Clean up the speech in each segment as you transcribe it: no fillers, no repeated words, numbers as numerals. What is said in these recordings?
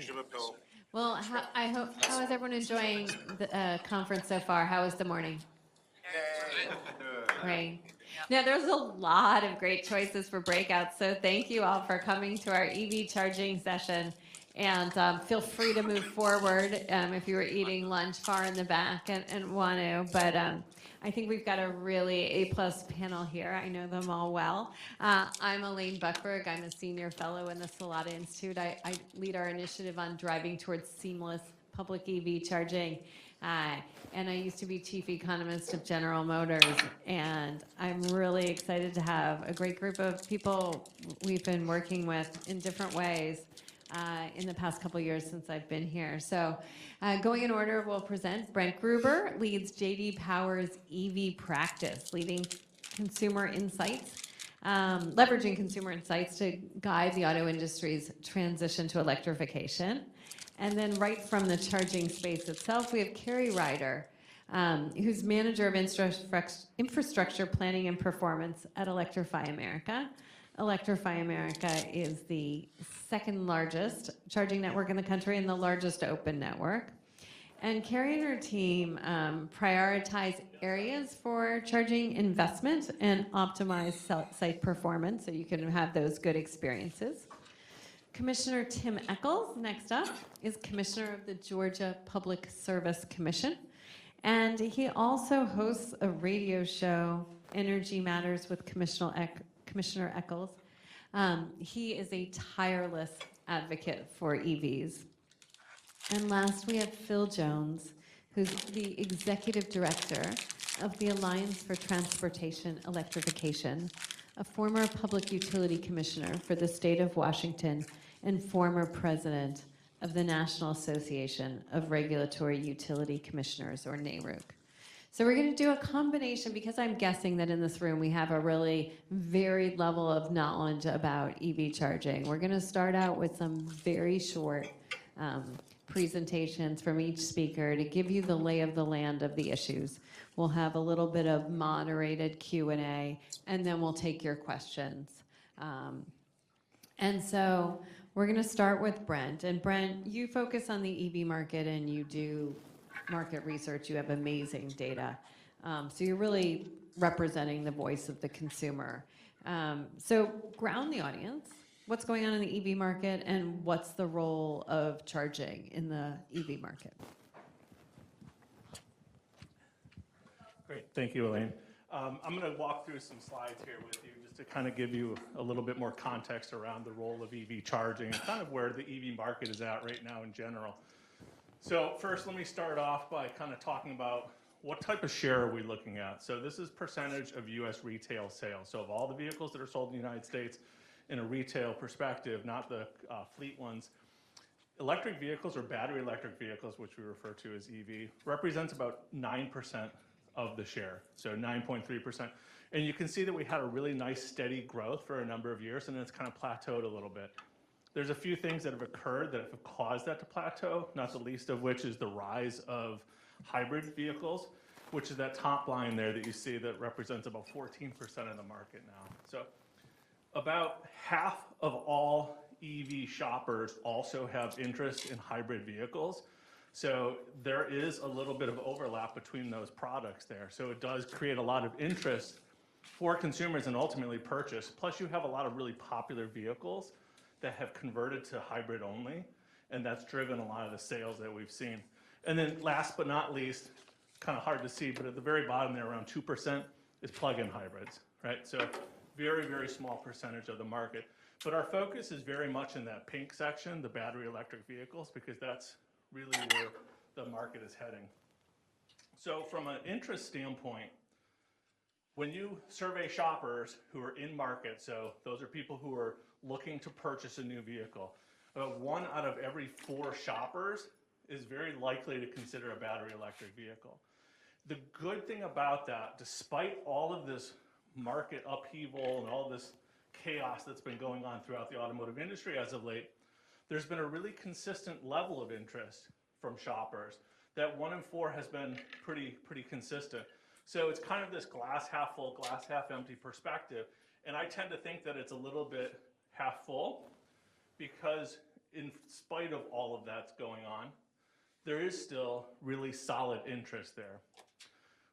Je m'appelle. Well, how is everyone enjoying the conference so far? How was the morning? Great. Now, there's a lot of great choices for breakouts, so thank you all for coming to our EV charging session. And feel free to move forward if you were eating lunch far in the back and want to. But I think we've got a really A-plus panel here. I know them all well. I'm Elaine Buckberg. I'm a senior fellow in the Salata Institute. I lead our initiative on driving towards seamless public EV charging. And I used to be chief economist of General Motors, and I'm really excited to have a great group of people we've been working with in different ways in the past couple years since I've been here. So going in order, we'll present Brent Gruber, leads J.D. Power's EV practice, leading consumer insights, leveraging consumer insights to guide the auto industry's transition to electrification. And then right from the charging space itself, we have Ryder, who's manager of infrastructure planning and performance at Electrify America. Electrify America is the second largest charging network in the country and the largest open network. And Carrie and her team prioritize areas for charging investment and optimize site performance so you can have those good experiences. Commissioner Tim Echols, next up, is Commissioner of the Georgia Public Service Commission. And he also hosts a radio show, Energy Matters with Commissioner Echols. He is a tireless advocate for EVs. And last, we have Phil Jones, who's the Executive Director of the Alliance for Transportation Electrification, a former Public Utility Commissioner for the state of Washington and former president of the National Association of Regulatory Utility Commissioners, or NARUC. So we're going to do a combination, because I'm guessing that in this room we have a really varied level of knowledge about EV charging. We're going to start out with some very short presentations from each speaker to give you the lay of the land of the issues. We'll have a little bit of moderated Q&A, and then we'll take your questions. And so we're going to start with Brent. And Brent, you focus on the EV market and you do market research. You have amazing data. So you're really representing the voice of the consumer. So ground the audience. What's going on in the EV market and what's the role of charging in the EV market? Great, thank you, Elaine. I'm going to walk through some slides here with you just to kind of give you a little bit more context around the role of EV charging and kind of where the EV market is at right now in general. So first, let me start off by kind of talking about what type of share are we looking at. So this is percentage of U.S. retail sales. So of all the vehicles that are sold in the United States in a retail perspective, not the fleet ones, electric vehicles or battery electric vehicles, which we refer to as EV, represents about 9% of the share, so 9.3%. And you can see that we had a really nice steady growth for a number of years, and then it's kind of plateaued a little bit. There's a few things that have occurred that have caused that to plateau, not the least of which is the rise of hybrid vehicles, which is that top line there that you see that represents about 14% of the market now. So about half of all EV shoppers also have interest in hybrid vehicles. So there is a little bit of overlap between those products there. So it does create a lot of interest for consumers and ultimately purchase. Plus you have a lot of really popular vehicles that have converted to hybrid only, and that's driven a lot of the sales that we've seen. And then last but not least, kind of hard to see, but at the very bottom there, around 2% is plug-in hybrids, right? So very, very small percentage of the market. But our focus is very much in that pink section, the battery electric vehicles, because that's really where the market is heading. So from an interest standpoint, when you survey shoppers who are in market, so those are people who are looking to purchase a new vehicle, 1 out of every 4 shoppers is very likely to consider a battery electric vehicle. The good thing about that, despite all of this market upheaval and all this chaos that's been going on throughout the automotive industry as of late, there's been a really consistent level of interest from shoppers. That 1 in 4 has been pretty consistent. So it's kind of this glass half full, glass half empty perspective. And I tend to think that it's a little bit half full, because in spite of all of that's going on, there is still really solid interest there.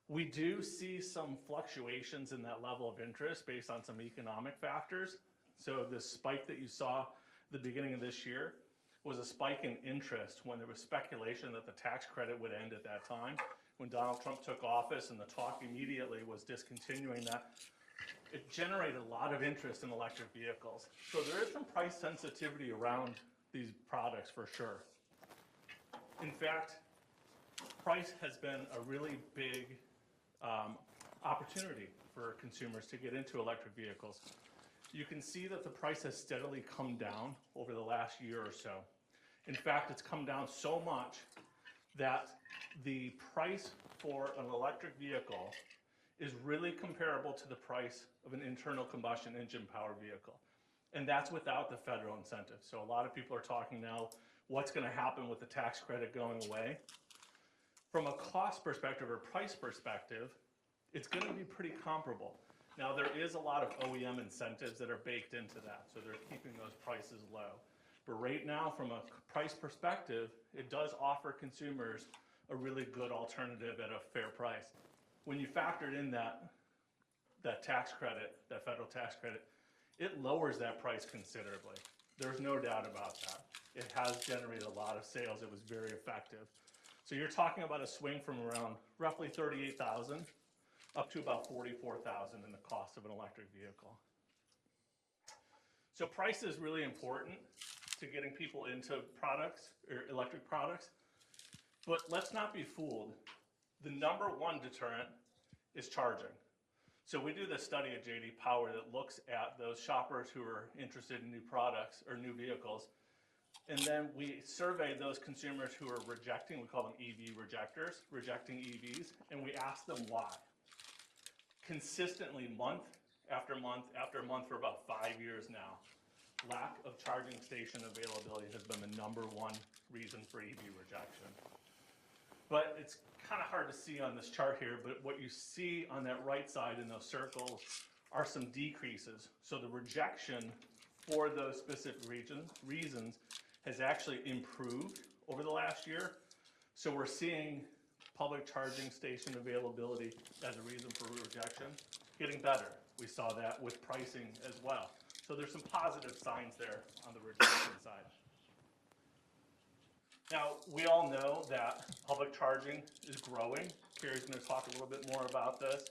We do see some fluctuations in that level of interest based on some economic factors. So the spike that you saw at the beginning of this year was a spike in interest when there was speculation that the tax credit would end at that time. When Donald Trump took office and the talk immediately was discontinuing that, it generated a lot of interest in electric vehicles. So there is some price sensitivity around these products for sure. In fact, price has been a really big opportunity for consumers to get into electric vehicles. You can see that the price has steadily come down over the last year or so. In fact, it's come down so much that the price for an electric vehicle is really comparable to the price of an internal combustion engine powered vehicle. And that's without the federal incentive. So a lot of people are talking now, what's going to happen with the tax credit going away? From a cost perspective or price perspective, it's going to be pretty comparable. Now, there is a lot of OEM incentives that are baked into that, so they're keeping those prices low. But right now, from a price perspective, it does offer consumers a really good alternative at a fair price. When you factored in that tax credit, that federal tax credit, it lowers that price considerably. There's no doubt about that. It has generated a lot of sales. It was very effective. So you're talking about a swing from around roughly $38,000 up to about $44,000 in the cost of an electric vehicle. So price is really important to getting people into products or electric products. But let's not be fooled. The number one deterrent is charging. So we do this study at J.D. Power that looks at those shoppers who are interested in new products or new vehicles. And then we survey those consumers who are rejecting, we call them EV rejectors, rejecting EVs, and we ask them why. Consistently, month after month after month for about 5 years now, lack of charging station availability has been the number one reason for EV rejection. But it's kind of hard to see on this chart here, but what you see on that right side in those circles are some decreases. So the rejection for those specific reasons has actually improved over the last year. So we're seeing public charging station availability as a reason for rejection getting better. We saw that with pricing as well. So there's some positive signs there on the rejection side. Now, we all know that public charging is growing. Carrie's going to talk a little bit more about this.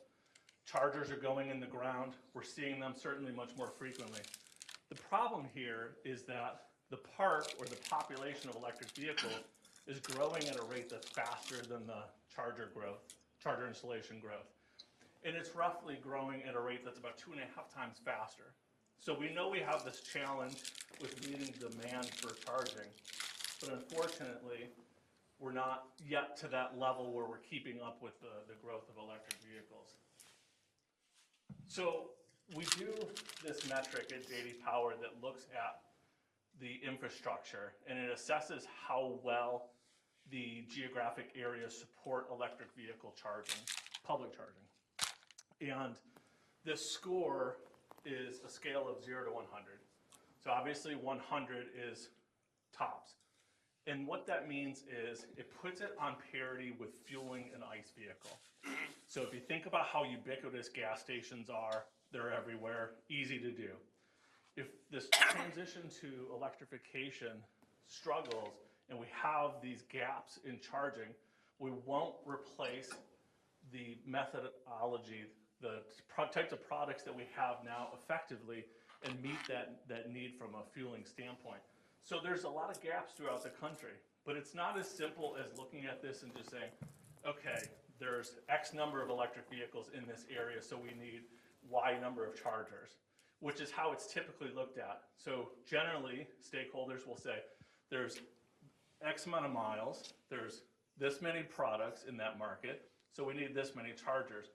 Chargers are going in the ground. We're seeing them certainly much more frequently. The problem here is that the park or the population of electric vehicles is growing at a rate that's faster than the charger installation growth. And it's roughly growing at a rate that's about 2.5 times faster. So we know we have this challenge with meeting demand for charging, but unfortunately, we're not yet to that level where we're keeping up with the growth of electric vehicles. So we do this metric at J.D. Power that looks at the infrastructure, and it assesses how well the geographic areas support electric vehicle charging, public charging. And this score is a scale of 0 to 100. So obviously 100 is tops. And what that means is it puts it on parity with fueling an ICE vehicle. So if you think about how ubiquitous gas stations are, they're everywhere, easy to do. If this transition to electrification struggles and we have these gaps in charging, we won't replace the methodology, the types of products that we have now effectively and meet that need from a fueling standpoint. So there's a lot of gaps throughout the country, but it's not as simple as looking at this and just saying, okay, there's X number of electric vehicles in this area, so we need Y number of chargers, which is how it's typically looked at. So generally, stakeholders will say, there's X amount of miles, there's this many products in that market, so we need this many chargers.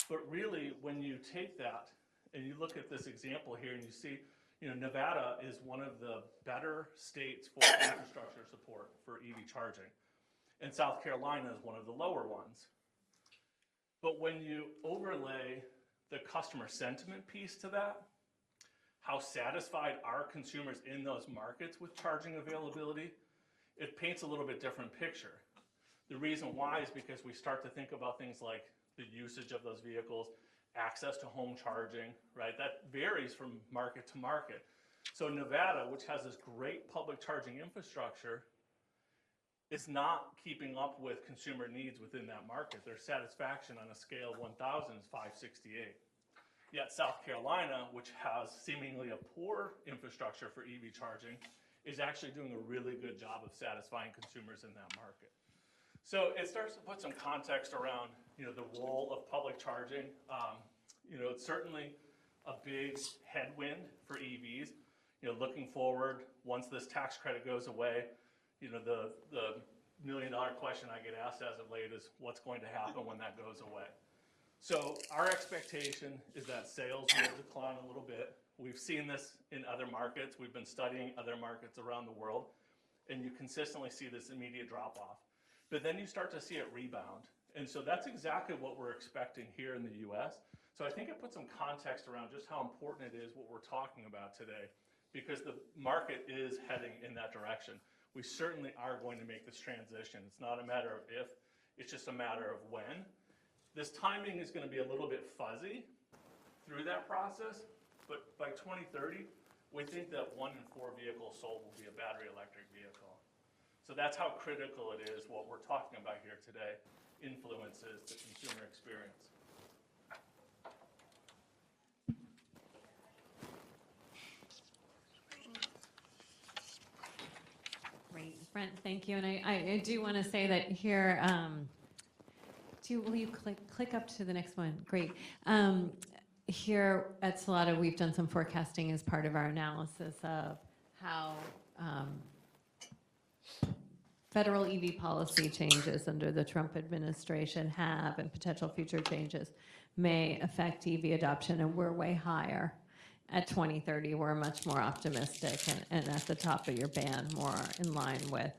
But really, when you take that and you look at this example here and you see, Nevada is one of the better states for infrastructure support for EV charging. And South Carolina is one of the lower ones. But when you overlay the customer sentiment piece to that, how satisfied are consumers in those markets with charging availability, it paints a little bit different picture. The reason why is because we start to think about things like the usage of those vehicles, access to home charging, right? That varies from market to market. So Nevada, which has this great public charging infrastructure, is not keeping up with consumer needs within that market. Their satisfaction on a scale of 1,000 is 568. Yet South Carolina, which has seemingly a poor infrastructure for EV charging, is actually doing a really good job of satisfying consumers in that market. So it starts to put some context around, the role of public charging. It's certainly a big headwind for EVs. Looking forward, once this tax credit goes away, the million-dollar question I get asked as of late is what's going to happen when that goes away. So our expectation is that sales will decline a little bit. We've seen this in other markets. We've been studying other markets around the world, and you consistently see this immediate drop-off. But then you start to see it rebound. And so that's exactly what we're expecting here in the US. So I think it puts some context around just how important it is what we're talking about today, because the market is heading in that direction. We certainly are going to make this transition. It's not a matter of if, it's just a matter of when. This timing is going to be a little bit fuzzy through that process, but by 2030, we think that 1 in 4 vehicles sold will be a battery electric vehicle. So that's how critical it is what we're talking about here today influences the consumer experience. Great, Brent, thank you. And I do want to say that here, will you click up to the next one? Great. Here at Salata, we've done some forecasting as part of our analysis of how federal EV policy changes under the Trump administration have, and potential future changes may affect EV adoption, and we're way higher. At 2030, we're much more optimistic and at the top of your band, more in line with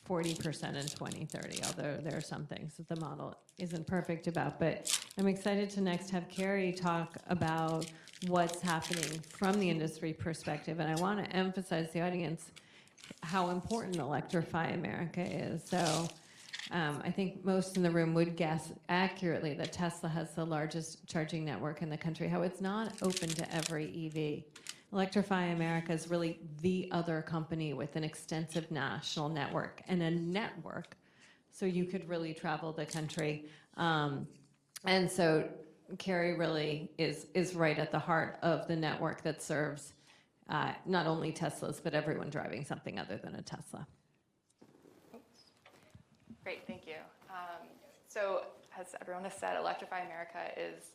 40% in 2030, although there are some things that the model isn't perfect about. But I'm excited to next have Carrie talk about what's happening from the industry perspective. And I want to emphasize the audience how important Electrify America is. So I think most in the room would guess accurately that Tesla has the largest charging network in the country. How it's not open to every EV. Electrify America is really the other company with an extensive national network and a network, so you could really travel the country. And so Carrie really is right at the heart of the network that serves not only Teslas, but everyone driving something other than a Tesla. Great, thank you. So as everyone has said, Electrify America is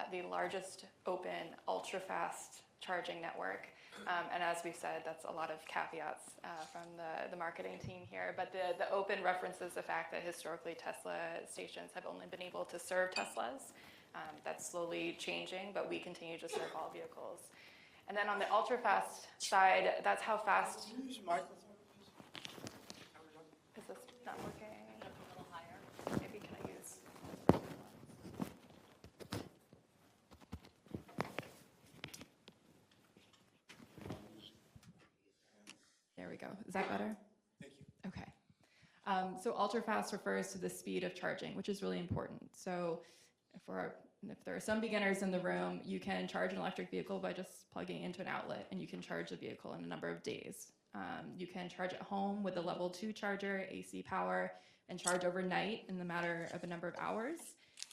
the largest open, ultra-fast charging network. And as we said, that's a lot of caveats from the marketing team here. But the open references the fact that historically Tesla stations have only been able to serve Teslas. That's slowly changing, but we continue to serve all vehicles. And then on the ultra-fast side, that's how fast... Can you use your microphone? Is this not working? A little higher. Maybe can I use... There we go. Is that better? Thank you. Okay. So ultra-fast refers to the speed of charging, which is really important. So if there are some beginners in the room, you can charge an electric vehicle by just plugging into an outlet, and you can charge the vehicle in a number of days. You can charge at home with a level 2 charger, AC power, and charge overnight in the matter of a number of hours.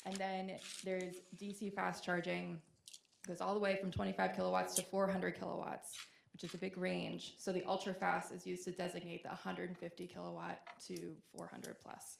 And then there's DC fast charging, goes all the way from 25 kilowatts to 400 kilowatts, which is a big range. So the ultra fast is used to designate the 150 kilowatt to 400 plus.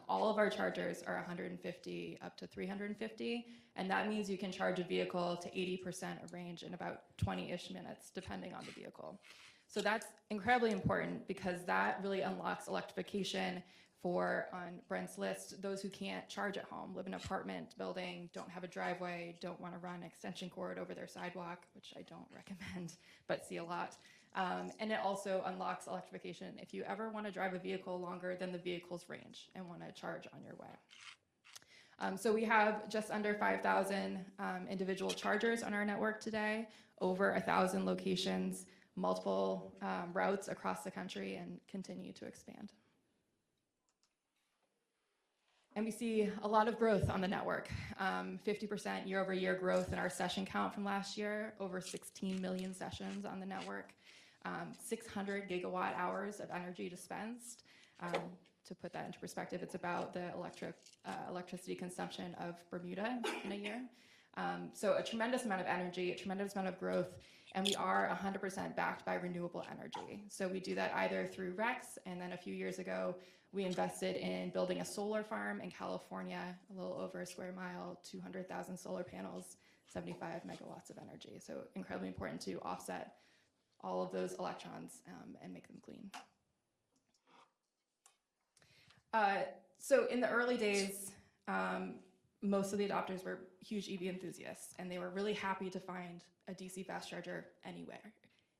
All of our chargers are 150 up to 350, and that means you can charge a vehicle to 80% of range in about 20-ish minutes, depending on the vehicle. So that's incredibly important because that really unlocks electrification for, on Brent's list, those who can't charge at home, live in an apartment building, don't have a driveway, don't want to run an extension cord over their sidewalk, which I don't recommend, but see a lot. And it also unlocks electrification if you ever want to drive a vehicle longer than the vehicle's range and want to charge on your way. So we have just under 5,000 individual chargers on our network today. over 1,000 locations, multiple routes across the country, and continue to expand. And we see a lot of growth on the network, 50% year-over-year growth in our session count from last year, over 16 million sessions on the network, 600 gigawatt hours of energy dispensed. To put that into perspective, it's about the electricity consumption of Bermuda in a year. So a tremendous amount of energy, a tremendous amount of growth, and we are 100% backed by renewable energy. So we do that either through RECs, and then a few years ago, we invested in building a solar farm in California, a little over a square mile, 200,000 solar panels, 75 megawatts of energy. So incredibly important to offset all of those electrons and make them clean. So in the early days, most of the adopters were huge EV enthusiasts, and they were really happy to find a DC fast charger anywhere.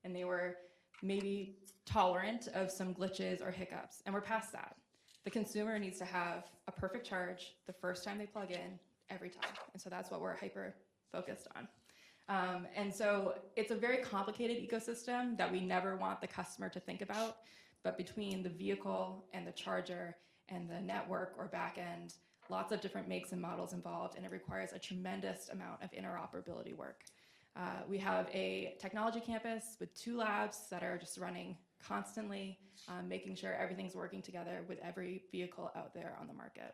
And they were maybe tolerant of some glitches or hiccups, and we're past that. The consumer needs to have a perfect charge the first time they plug in, every time. And so that's what we're hyper focused on. And so it's a very complicated ecosystem that we never want the customer to think about, but between the vehicle and the charger and the network or back end, lots of different makes and models involved, and it requires a tremendous amount of interoperability work. We have a technology campus with 2 labs that are just running constantly, making sure everything's working together with every vehicle out there on the market.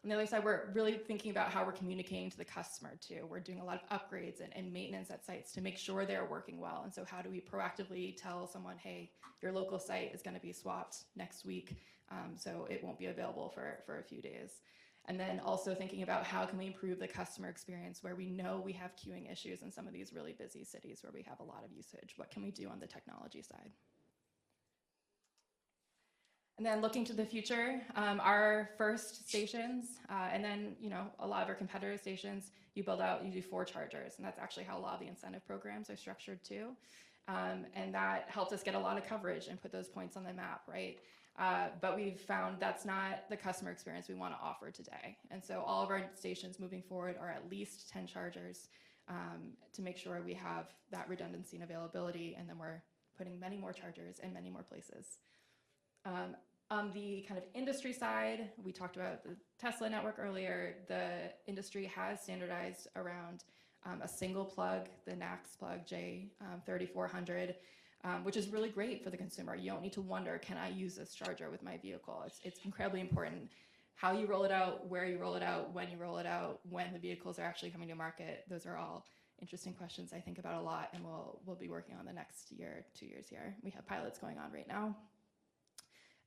On the other side, we're really thinking about how we're communicating to the customer too. We're doing a lot of upgrades and maintenance at sites to make sure they're working well. And so how do we proactively tell someone, hey, your local site is going to be swapped next week, so it won't be available for a few days. And then also thinking about how can we improve the customer experience where we know we have queuing issues in some of these really busy cities where we have a lot of usage. What can we do on the technology side? And then looking to the future, our first stations, and then a lot of our competitor stations, you do 4 chargers, and that's actually how a lot of the incentive programs are structured too. And that helped us get a lot of coverage and put those points on the map, right? But we've found that's not the customer experience we want to offer today. And so all of our stations moving forward are at least 10 chargers to make sure we have that redundancy and availability, and then we're putting many more chargers in many more places. On the kind of industry side, we talked about the Tesla network earlier. The industry has standardized around a single plug, the NACS plug J3400, which is really great for the consumer. You don't need to wonder, can I use this charger with my vehicle? It's incredibly important how you roll it out, where you roll it out, when you roll it out, when the vehicles are actually coming to market. Those are all interesting questions I think about a lot, and we'll be working on the next year, 2 years here. We have pilots going on right now.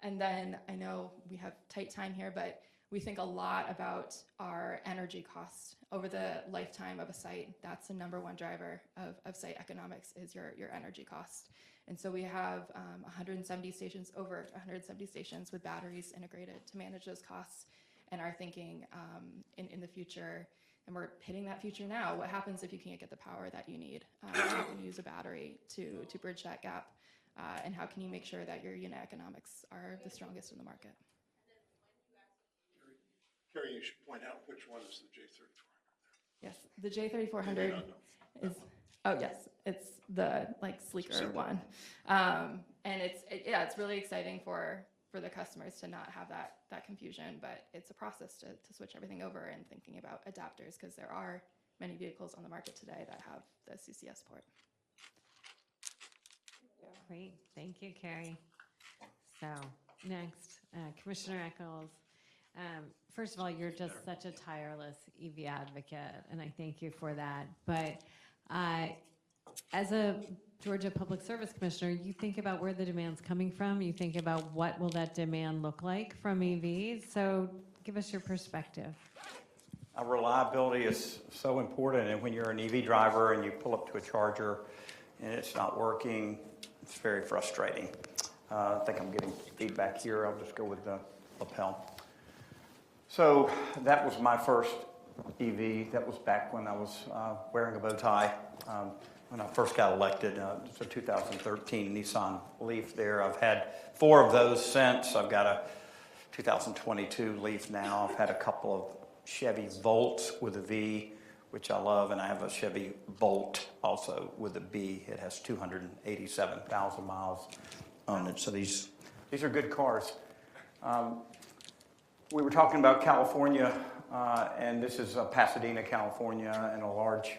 And then I know we have tight time here, but we think a lot about our energy costs over the lifetime of a site. That's the #1 driver of site economics is your energy cost. And so we have 170 stations, over 170 stations with batteries integrated to manage those costs, and are thinking in the future, and we're hitting that future now. What happens if you can't get the power that you need? How can you use a battery to bridge that gap? And how can you make sure that your unit economics are the strongest in the market? Carrie, you should point out which one is the J3400. Yes, the J3400 is, oh yes, it's the sleeker one. And it's really exciting for the customers to not have that confusion, but it's a process to switch everything over, and thinking about adapters, because there are many vehicles on the market today that have the CCS port. Great, thank you, Carrie. So next, Commissioner Echols. First of all, you're just such a tireless EV advocate, and I thank you for that. But as a Georgia Public Service Commissioner, you think about where the demand's coming from. You think about what will that demand look like from EVs. So give us your perspective. Reliability is so important, and when you're an EV driver and you pull up to a charger and it's not working, it's very frustrating. I think I'm getting feedback here. I'll just go with the lapel. So that was my first EV. That was back when I was wearing a bow tie. When I first got elected, it's a 2013 Nissan Leaf there. I've had 4 of those since. I've got a 2022 Leaf now. I've had a couple of Chevy Volts with a V, which I love, and I have a Chevy Bolt also with a B. It has 287,000 miles on it. So these are good cars. We were talking about California, and this is Pasadena, California, and a large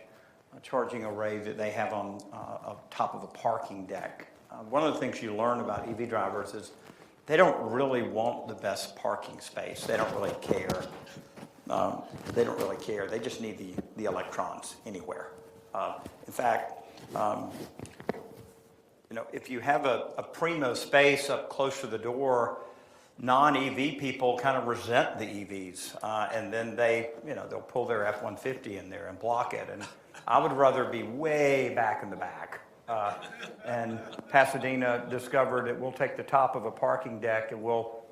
charging array that they have on top of a parking deck. One of the things you learn about EV drivers is they don't really want the best parking space. They don't really care. They don't really care. They just need the electrons anywhere. In fact, if you have a primo space up close to the door, non-EV people kind of resent the EVs, and then they'll pull their F-150 in there and block it. And I would rather be way back in the back. And Pasadena discovered that we'll take the top of a parking deck and we'll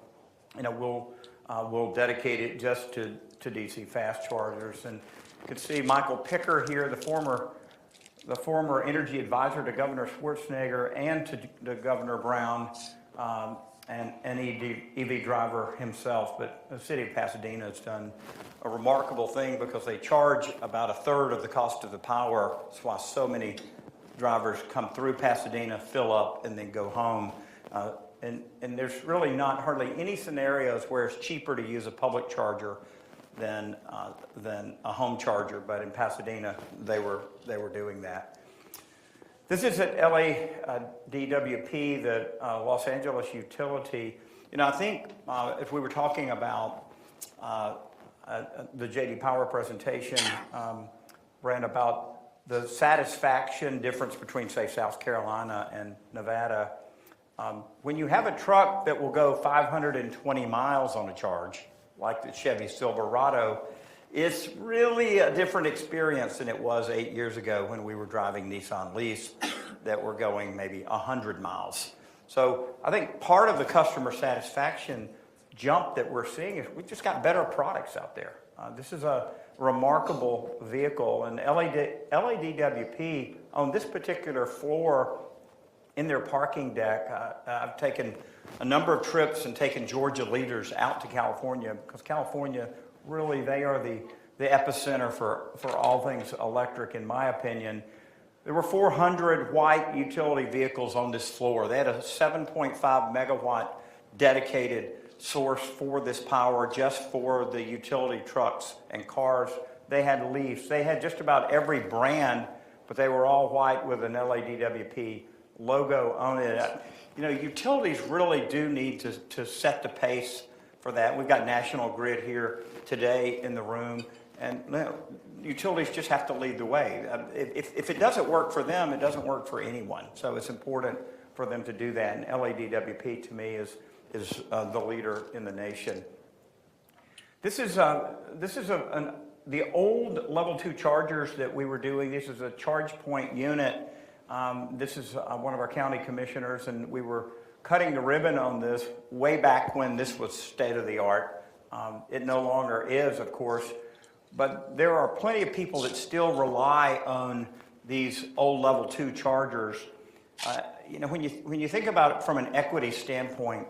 dedicate it just to DC fast chargers. And you can see Michael Picker here, the former energy advisor to Governor Schwarzenegger and to Governor Brown, and an EV driver himself. But the city of Pasadena has done a remarkable thing because they charge about a third of the cost of the power. That's why so many drivers come through Pasadena, fill up, and then go home. And there's really not hardly any scenarios where it's cheaper to use a public charger than a home charger. But in Pasadena, they were doing that. This is at LADWP, the Los Angeles utility. I think if we were talking about the JD Power presentation, Brent, about the satisfaction difference between, say, South Carolina and Nevada. When you have a truck that will go 520 miles on a charge, like the Chevy Silverado, it's really a different experience than it was 8 years ago when we were driving Nissan Leafs that were going maybe 100 miles. So I think part of the customer satisfaction jump that we're seeing is we've just got better products out there. This is a remarkable vehicle, and LADWP on this particular floor in their parking deck, I've taken a number of trips and taken Georgia leaders out to California because California, really, they are the epicenter for all things electric, in my opinion. There were 400 white utility vehicles on this floor. They had a 7.5 megawatt dedicated source for this power just for the utility trucks and cars. They had Leafs. They had just about every brand, but they were all white with an LADWP logo on it. Utilities really do need to set the pace for that. We've got National Grid here today in the room, and utilities just have to lead the way. If it doesn't work for them, it doesn't work for anyone. So it's important for them to do that, and LADWP to me is the leader in the nation. This is the old level 2 chargers that we were doing. This is a charge point unit. This is one of our county commissioners, and we were cutting the ribbon on this way back when this was state of the art. It no longer is, of course, but there are plenty of people that still rely on these old level 2 chargers. When you think about it from an equity standpoint,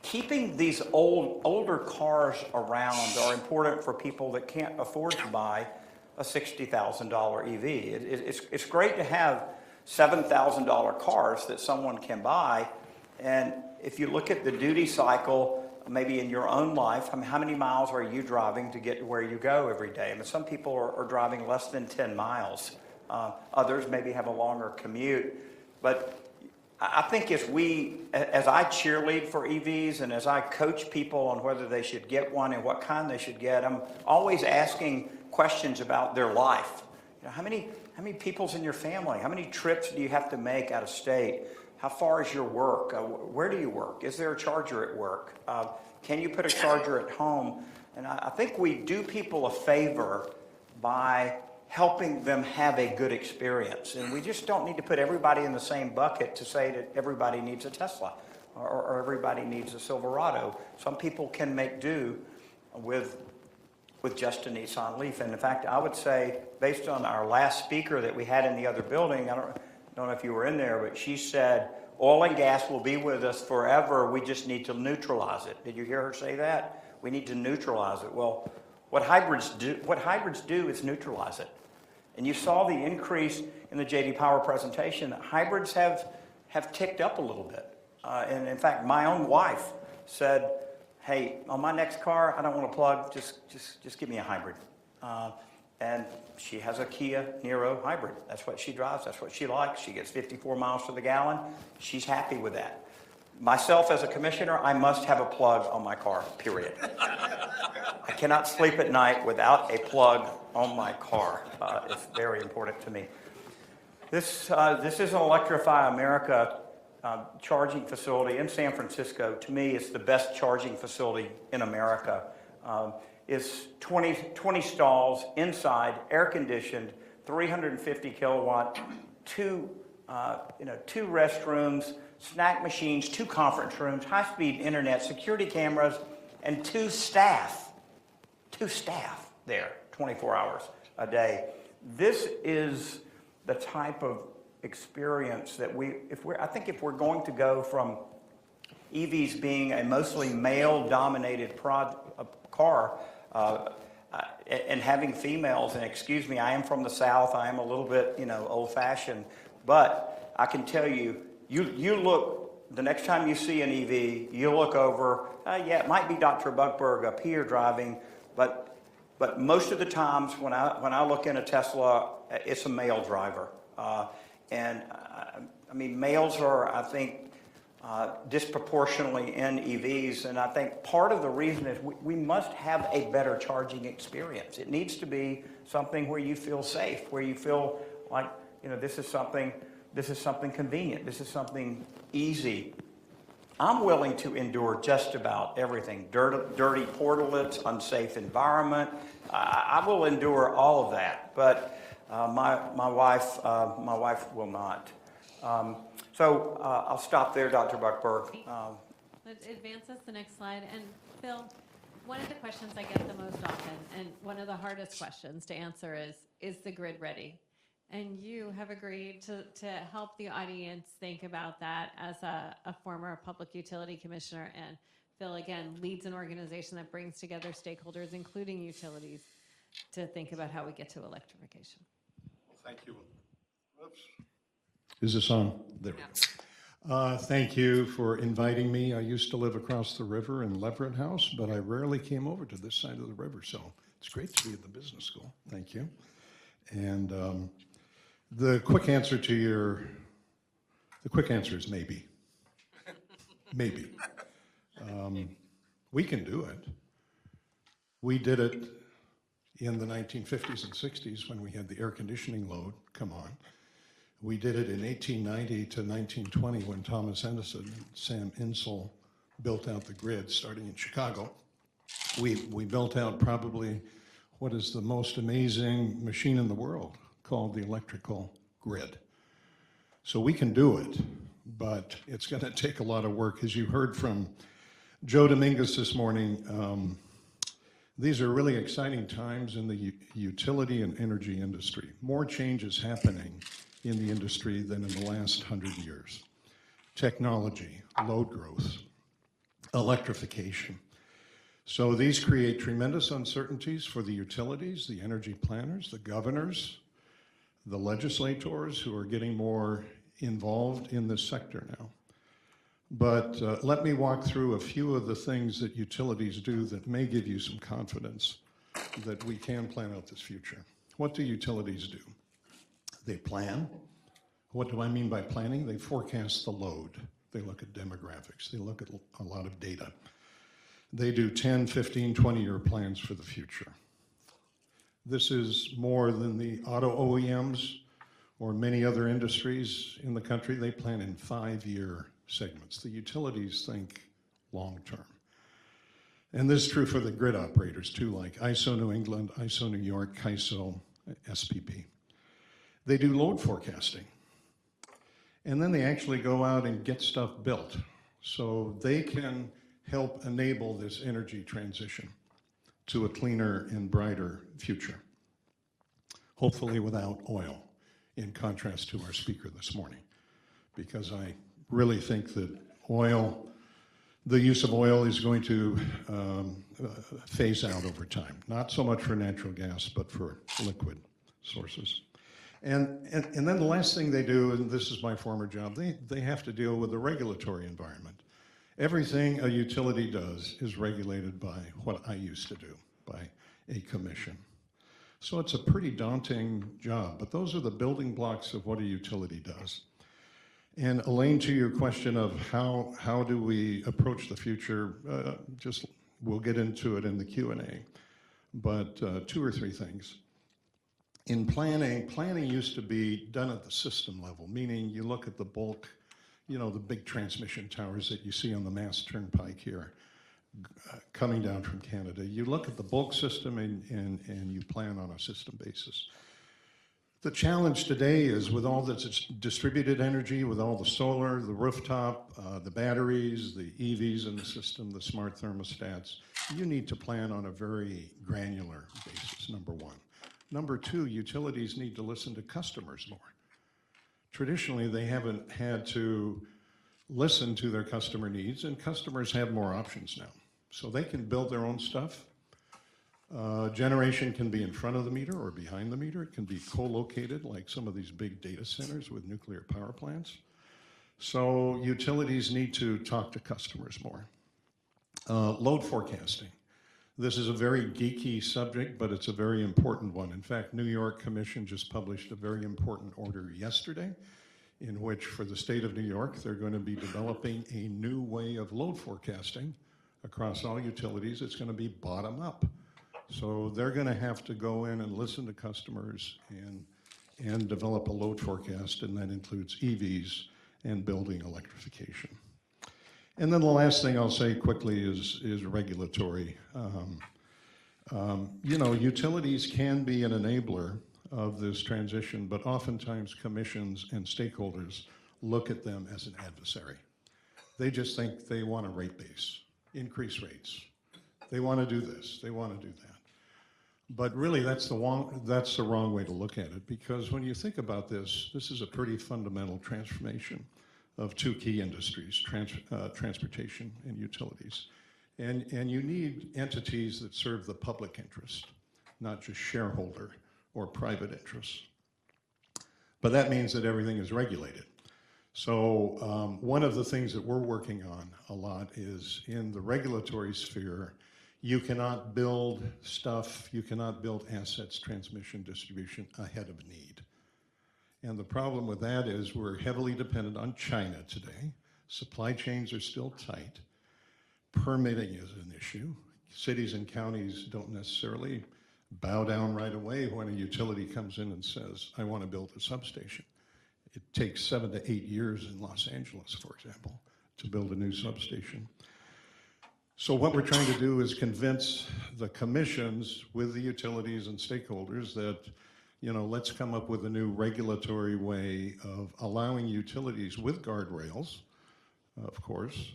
keeping these older cars around are important for people that can't afford to buy a $60,000 EV. It's great to have $7,000 cars that someone can buy, and if you look at the duty cycle, maybe in your own life, how many miles are you driving to get to where you go every day? Some people are driving less than 10 miles. Others maybe have a longer commute, but I think as I cheerlead for EVs and as I coach people on whether they should get one and what kind they should get, I'm always asking questions about their life. How many people's in your family? How many trips do you have to make out of state? How far is your work? Where do you work? Is there a charger at work? Can you put a charger at home? And I think we do people a favor by helping them have a good experience. And we just don't need to put everybody in the same bucket to say that everybody needs a Tesla or everybody needs a Silverado. Some people can make do with just a Nissan Leaf. And in fact, I would say, based on our last speaker that we had in the other building, I don't know if you were in there, but she said, oil and gas will be with us forever. We just need to neutralize it. Did you hear her say that? We need to neutralize it. Well, What hybrids do is neutralize it. And you saw the increase in the J.D. Power presentation that hybrids have ticked up a little bit. And in fact, my own wife said, hey, on my next car, I don't want to plug, just give me a hybrid. And she has a Kia Niro hybrid. That's what she drives, that's what she likes. She gets 54 miles to the gallon. She's happy with that. Myself as a commissioner, I must have a plug on my car, period. I cannot sleep at night without a plug on my car. It's very important to me. This is an Electrify America charging facility in San Francisco. To me, it's the best charging facility in America. It's 20 stalls inside, air conditioned, 350 kilowatt, two restrooms, snack machines, 2 conference rooms, high-speed internet, security cameras, and 2 staff there 24 hours a day. This is the type of experience that if we're going to go from EVs being a mostly male-dominated car and having females, and excuse me, I am from the South, I am a little bit, old-fashioned, but I can tell you, you look, the next time you see an EV, you look over, yeah, it might be Dr. Buckberg up here driving, but most of the times when I look in a Tesla, it's a male driver. And I mean, males are, I think, disproportionately in EVs, and I think part of the reason is we must have a better charging experience. It needs to be something where you feel safe, where you feel like, this is something convenient, this is something easy. I'm willing to endure just about everything. Dirty portalets, unsafe environment. I will endure all of that, but my wife will not. So I'll stop there, Dr. Buckberg. Let's advance us the next slide. And Phil, one of the questions I get the most often, and one of the hardest questions to answer is the grid ready? And you have agreed to help the audience think about that as a former public utility commissioner. And Phil, again, leads an organization that brings together stakeholders, including utilities, to think about how we get to electrification. Well, thank you. Oops. Is this on? There we go. Thank you for inviting me. I used to live across the river in Leverett House, but I rarely came over to this side of the river, so it's great to be at the business school. Thank you. And the quick answer is maybe. Maybe. We can do it. We did it in the 1950s and 60s when we had the air conditioning load come on. We did it in 1890 to 1920 when Thomas Edison and Sam Insull built out the grid, starting in Chicago. We built out probably what is the most amazing machine in the world, called the electrical grid. So we can do it, but it's going to take a lot of work. As you heard from Joe Dominguez this morning, these are really exciting times in the utility and energy industry. More change is happening in the industry than in the last 100 years. Technology, load growth, electrification. So these create tremendous uncertainties for the utilities, the energy planners, the governors, the legislators who are getting more involved in this sector now. But let me walk through a few of the things that utilities do that may give you some confidence that we can plan out this future. What do utilities do? They plan. What do I mean by planning? They forecast the load. They look at demographics. They look at a lot of data. They do 10, 15, 20-year plans for the future. This is more than the auto OEMs or many other industries in the country. They plan in 5-year segments. The utilities think long-term. And this is true for the grid operators too, like ISO New England, ISO New York, CAISO, SPP. They do load forecasting. And then they actually go out and get stuff built so they can help enable this energy transition to a cleaner and brighter future, hopefully without oil, in contrast to our speaker this morning, because I really think that oil, The use of oil is going to phase out over time, not so much for natural gas, but for liquid sources. And then the last thing they do, and this is my former job, they have to deal with the regulatory environment. Everything a utility does is regulated by what I used to do, by a commission. So it's a pretty daunting job, but those are the building blocks of what a utility does. And Elaine, to your question of how do we approach the future, we'll get into it in the Q&A, but 2 or 3 things. In planning used to be done at the system level, meaning you look at the bulk, the big transmission towers that you see on the Mass Turnpike here, coming down from Canada. You look at the bulk system and you plan on a system basis. The challenge today is with all this distributed energy, with all the solar, the rooftop, the batteries, the EVs in the system, the smart thermostats, you need to plan on a very granular basis, number one. Number two, utilities need to listen to customers more. Traditionally, they haven't had to listen to their customer needs, and customers have more options now. So they can build their own stuff. Generation can be in front of the meter or behind the meter. It can be co-located like some of these big data centers with nuclear power plants. So utilities need to talk to customers more. Load forecasting. This is a very geeky subject, but it's a very important one. In fact, New York Commission just published a very important order yesterday in which for the state of New York, they're going to be developing a new way of load forecasting across all utilities. It's going to be bottom up. So they're going to have to go in and listen to customers and develop a load forecast, and that includes EVs and building electrification. And then the last thing I'll say quickly is regulatory. Utilities can be an enabler of this transition, but oftentimes commissions and stakeholders look at them as an adversary. They just think they want a rate base, increase rates. They want to do this, they want to do that. But really, that's the wrong way to look at it, because when you think about this, this is a pretty fundamental transformation of 2 key industries, transportation and utilities. And you need entities that serve the public interest, not just shareholder or private interests. But that means that everything is regulated. So one of the things that we're working on a lot is in the regulatory sphere, you cannot build stuff, you cannot build assets, transmission, distribution ahead of need. And the problem with that is we're heavily dependent on China today. Supply chains are still tight. Permitting is an issue. Cities and counties don't necessarily bow down right away when a utility comes in and says, I want to build a substation. It takes 7 to 8 years in Los Angeles, for example, to build a new substation. So what we're trying to do is convince the commissions with the utilities and stakeholders that, let's come up with a new regulatory way of allowing utilities with guardrails, of course,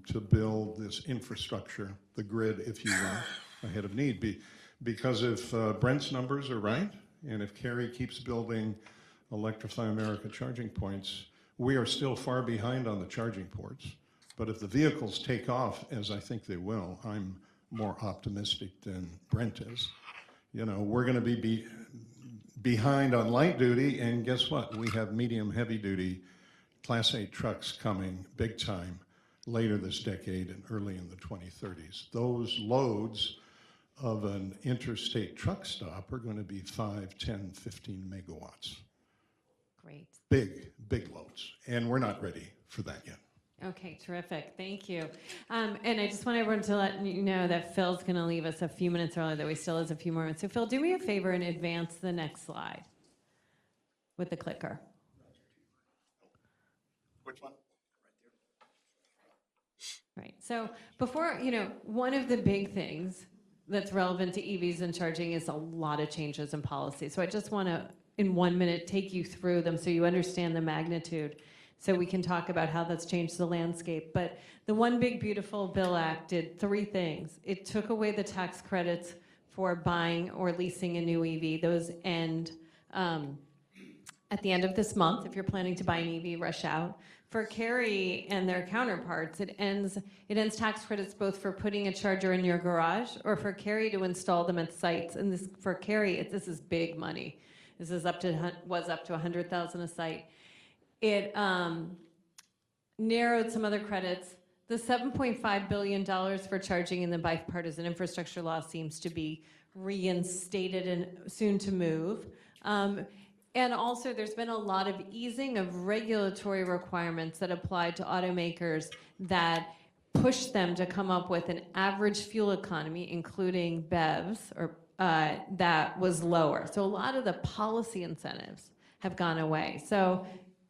to build this infrastructure, the grid, if you will, ahead of need. Because if Brent's numbers are right, and if Kerry keeps building Electrify America charging points, we are still far behind on the charging ports. But if the vehicles take off, as I think they will, I'm more optimistic than Brent is. We're going to be behind on light duty, and guess what? We have medium heavy duty Class 8 trucks coming big time later this decade and early in the 2030s. Those loads of an interstate truck stop are going to be 5, 10, 15 megawatts. Great. Big loads. And we're not ready for that yet. Okay, terrific. Thank you. And I just want everyone to let you know that Phil's going to leave us a few minutes early, that we still has a few more minutes. So Phil, do me a favor and advance the next slide with the clicker. Which one? Right. So before, one of the big things that's relevant to EVs and charging is a lot of changes in policy. So I just want to, in 1 minute, take you through them so you understand the magnitude, so we can talk about how that's changed the landscape. But the One Big Beautiful Bill Act did 3 things. It took away the tax credits for buying or leasing a new EV. Those end at the end of this month, if you're planning to buy an EV, rush out. For Carry and their counterparts, it ends tax credits both for putting a charger in your garage or for Carry to install them at sites. And this, for Carry, this is big money. This is was up to $100,000 a site. It narrowed some other credits. The $7.5 billion for charging in the bipartisan infrastructure law seems to be reinstated and soon to move. And also, there's been a lot of easing of regulatory requirements that apply to automakers that push them to come up with an average fuel economy, including BEVs, or that was lower. So a lot of the policy incentives have gone away. So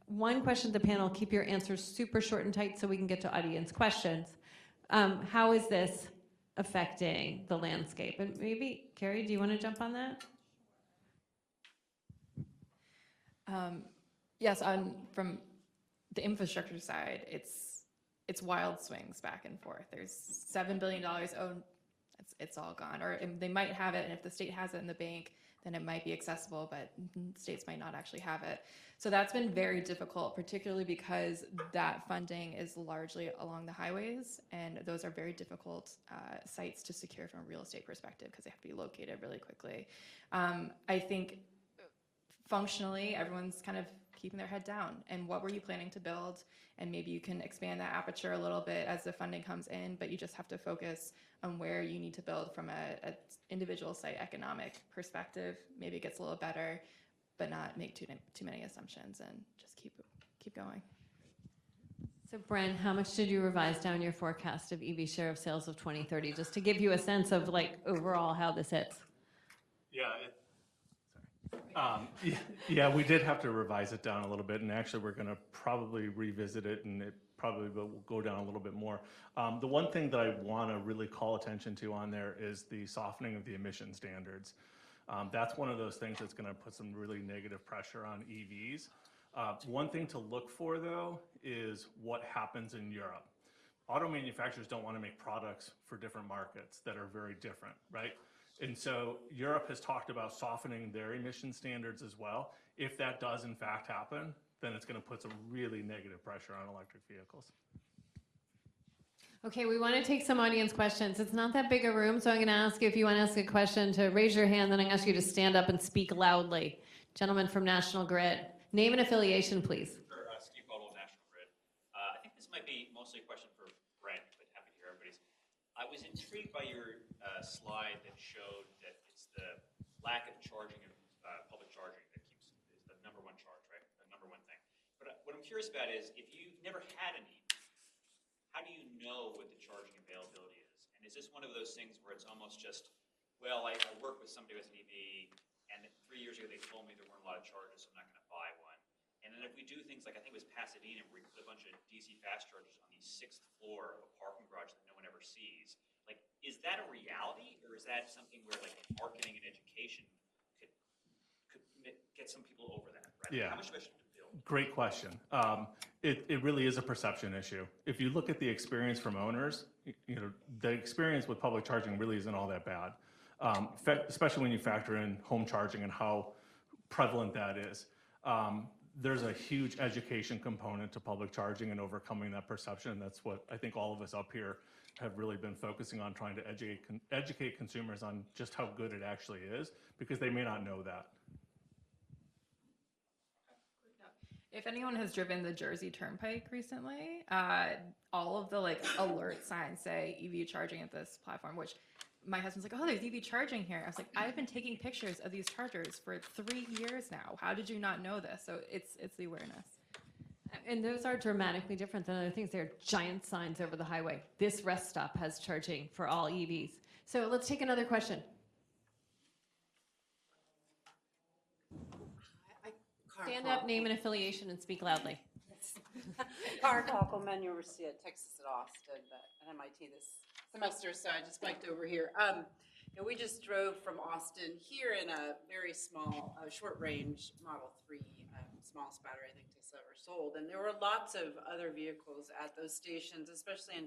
one question to the panel, keep your answers super short and tight so we can get to audience questions. How is this affecting the landscape? And maybe, Carrie, do you want to jump on that? Yes, from the infrastructure side, it's wild swings back and forth. There's $7 billion, it's all gone. Or they might have it, and if the state has it in the bank, then it might be accessible, but states might not actually have it. So that's been very difficult, particularly because that funding is largely along the highways, and those are very difficult sites to secure from a real estate perspective because they have to be located really quickly. I think functionally, everyone's kind of keeping their head down. And what were you planning to build? And maybe you can expand that aperture a little bit as the funding comes in, but you just have to focus on where you need to build from a individual site economic perspective. Maybe it gets a little better, but not make too many assumptions and just keep going. So Brent, how much did you revise down your forecast of EV share of sales of 2030, just to give you a sense of like overall how this hits? Yeah, we did have to revise it down a little bit, and actually we're going to probably revisit it, and it probably will go down a little bit more. The one thing that I want to really call attention to on there is the softening of the emission standards. That's one of those things that's going to put some really negative pressure on EVs. One thing to look for, though, is what happens in Europe. Auto manufacturers don't want to make products for different markets that are very different, right? And so Europe has talked about softening their emission standards as well. If that does in fact happen, then it's going to put some really negative pressure on electric vehicles. Okay, we want to take some audience questions. It's not that big a room, so I'm going to ask you, if you want to ask a question, to raise your hand, then I'm going to ask you to stand up and speak loudly. Gentleman from National Grid. Name and affiliation, please. Sure, Steve Bottle, National Grid. I think this might be mostly a question for Brent, but happy to hear everybody's. I was intrigued by your slide that showed that it's the lack of charging of public charging that is the number one charge, right? The number one thing. But what I'm curious about is, if you've never had an EV, how do you know what the charging availability is? And is this one of those things where it's almost just, well, I work with somebody with an EV, and 3 years ago they told me there weren't a lot of charges, so I'm not going to buy one. And then if we do things like, I think it was Pasadena, where we put a bunch of DC fast chargers on the 6th floor of a parking garage that no one ever sees, like, is that a reality, or is that something where like marketing and education could get some people over that, right? Yeah. How much do I have to build? Great question. It really is a perception issue. If you look at the experience from owners, the experience with public charging really isn't all that bad, especially when you factor in home charging and how prevalent that is. There's a huge education component to public charging and overcoming that perception. That's what I think all of us up here have really been focusing on, trying to educate consumers on just how good it actually is, because they may not know that. If anyone has driven the Jersey Turnpike recently, all of the alert signs say EV charging at this platform, which my husband's like, oh, there's EV charging here. I was like, I've been taking pictures of these chargers for 3 years now. How did you not know this? So it's the awareness. And those are dramatically different than other things. There are giant signs over the highway. This rest stop has charging for all EVs. So let's take another question. Stand up, name and affiliation, and speak loudly. Karen Koppelman, University of Texas at Austin, but at MIT this semester, so I just biked over here. We just drove from Austin here in a very small, short-range Model 3, smallest battery I think Tesla ever sold, and there were lots of other vehicles at those stations, especially in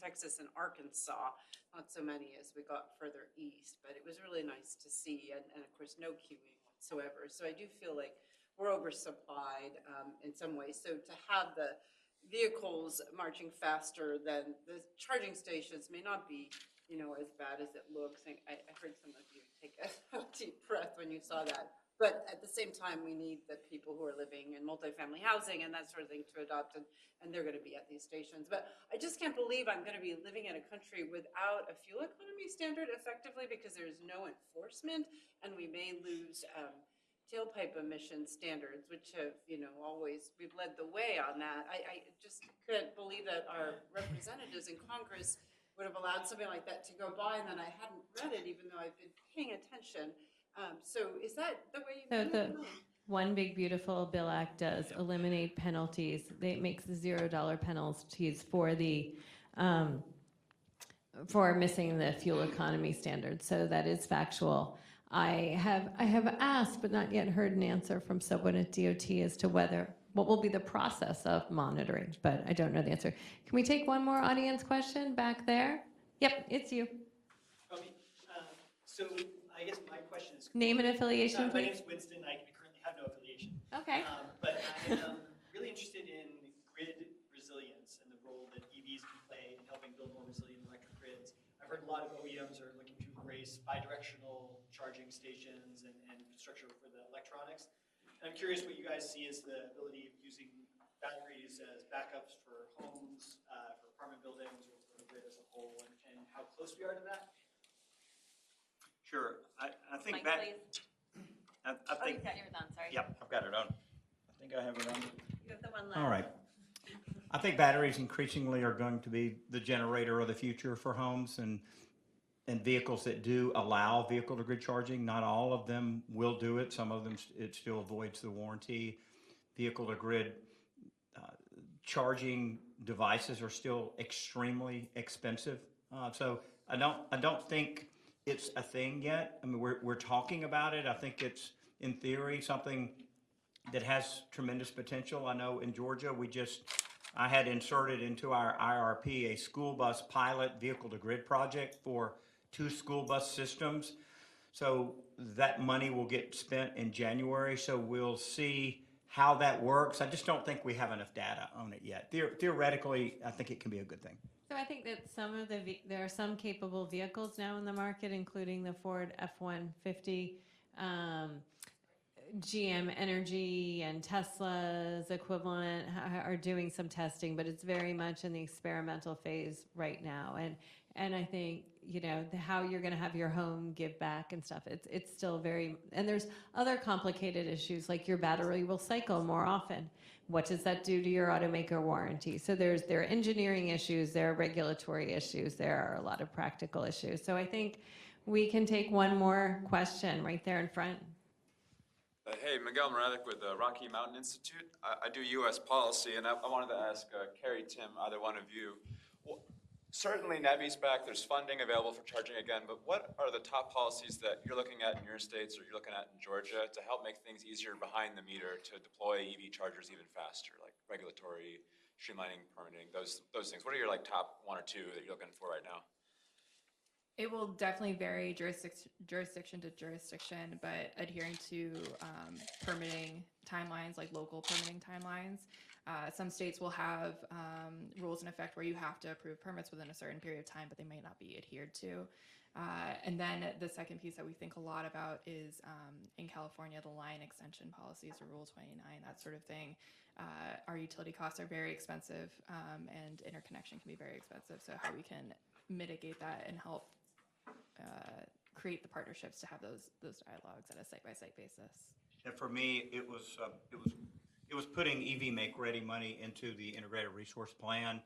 Texas and Arkansas. Not so many as we got further east, but it was really nice to see, and of course no queuing whatsoever. So I do feel like we're oversupplied in some ways. So to have the vehicles marching faster than the charging stations may not be, as bad as it looks. And I heard some of you take a deep breath when you saw that. But at the same time, we need the people who are living in multifamily housing and that sort of thing to adopt, and they're going to be at these stations. But I just can't believe I'm going to be living in a country without a fuel economy standard effectively, because there's no enforcement, and we may lose tailpipe emission standards, which have, always, we've led the way on that. I just couldn't believe that our representatives in Congress would have allowed something like that to go by, and then I hadn't read it, even though I've been paying attention. So is that the way you So do the it? One Big Beautiful Bill Act does eliminate penalties. It makes the $0 penalties for missing the fuel economy standard. So that is factual. I have asked, but not yet heard an answer from someone at DOT as to what will be the process of monitoring, but I don't know the answer. Can we take one more audience question back there? Yep, it's you. So I guess my question is... Name and affiliation, My please. name's Winston. I currently have no affiliation. Okay. But I'm really interested in grid resilience and the role that EVs can play in helping build more resilient electric grids. I've heard a lot of OEMs are looking to embrace bidirectional charging stations and infrastructure for the electronics. And I'm curious what you guys see as the ability of using batteries as backups for homes, for apartment buildings, or for the grid as a whole, and how close we are to that. Sure. I think Mike, please. I think, you've got yours on, sorry. yep, I've got it on. I think I have it on. You have the one left. All right. I think batteries increasingly are going to be the generator of the future for homes and vehicles that do allow vehicle-to-grid charging. Not all of them will do it. Some of them, it still avoids the warranty. Vehicle-to-grid charging devices are still extremely expensive. So I don't think it's a thing yet. I mean, we're talking about it. I think it's, in theory, something that has tremendous potential. I know in Georgia, I had inserted into our IRP a school bus pilot vehicle-to-grid project for 2 school bus systems. So that money will get spent in January. So we'll see how that works. I just don't think we have enough data on it yet. Theoretically, I think it can be a good thing. So I think that there are some capable vehicles now in the market, including the Ford F-150, GM Energy and Tesla's equivalent are doing some testing, but it's very much in the experimental phase right now. And I think, how you're going to have your home give back and stuff, it's still and there's other complicated issues, like your battery will cycle more often. What does that do to your automaker warranty? So there are engineering issues, there are regulatory issues, there are a lot of practical issues. So I think we can take one more question right there in front. Hey, Miguel Moravec with the Rocky Mountain Institute. I do U.S. policy, and I wanted to ask Carrie, Tim, either one of you. Well, certainly NEVI's back, there's funding available for charging again, but what are the top policies that you're looking at in your states or you're looking at in Georgia to help make things easier behind the meter to deploy EV chargers even faster, like regulatory, streamlining, permitting, those things? What are your top 1 or 2 that you're looking for right now? It will definitely vary jurisdiction to jurisdiction, but adhering to permitting timelines, like local permitting timelines. Some states will have rules in effect where you have to approve permits within a certain period of time, but they may not be adhered to. And then the second piece that we think a lot about is in California, the line extension policies or Rule 29, that sort of thing. Our utility costs are very expensive and interconnection can be very expensive. So how we can mitigate that and help create the partnerships to have those dialogues at a site-by-site basis. And for me, it was putting EV Make-Ready money into the Integrated Resource Plan.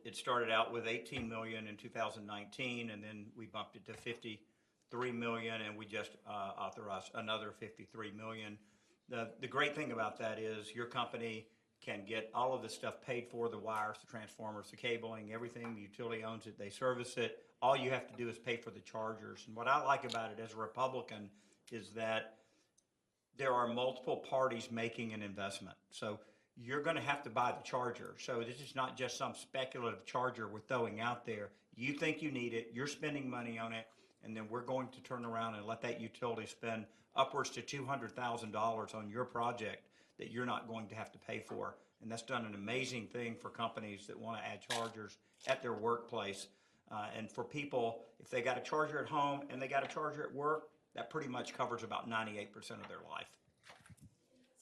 It started out with $18 million in 2019, and then we bumped it to $53 million, and we just authorized another $53 million. The great thing about that is your company can get all of this stuff paid for, the wires, the transformers, the cabling, everything. The utility owns it, they service it. All you have to do is pay for the chargers. And what I like about it as a Republican is that there are multiple parties making an investment. So you're going to have to buy the charger. So this is not just some speculative charger we're throwing out there. You think you need it, you're spending money on it, and then we're going to turn around and let that utility spend upwards to $200,000 on your project that you're not going to have to pay for. And that's done an amazing thing for companies that want to add chargers at their workplace. And for people, if they got a charger at home and they got a charger at work, that pretty much covers about 98% of their life.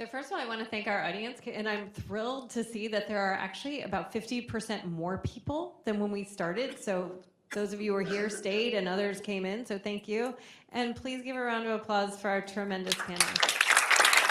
So first of all, I want to thank our audience, and I'm thrilled to see that there are actually about 50% more people than when we started. So those of you who are here stayed and others came in, so thank you. And please give a round of applause for our tremendous panelists.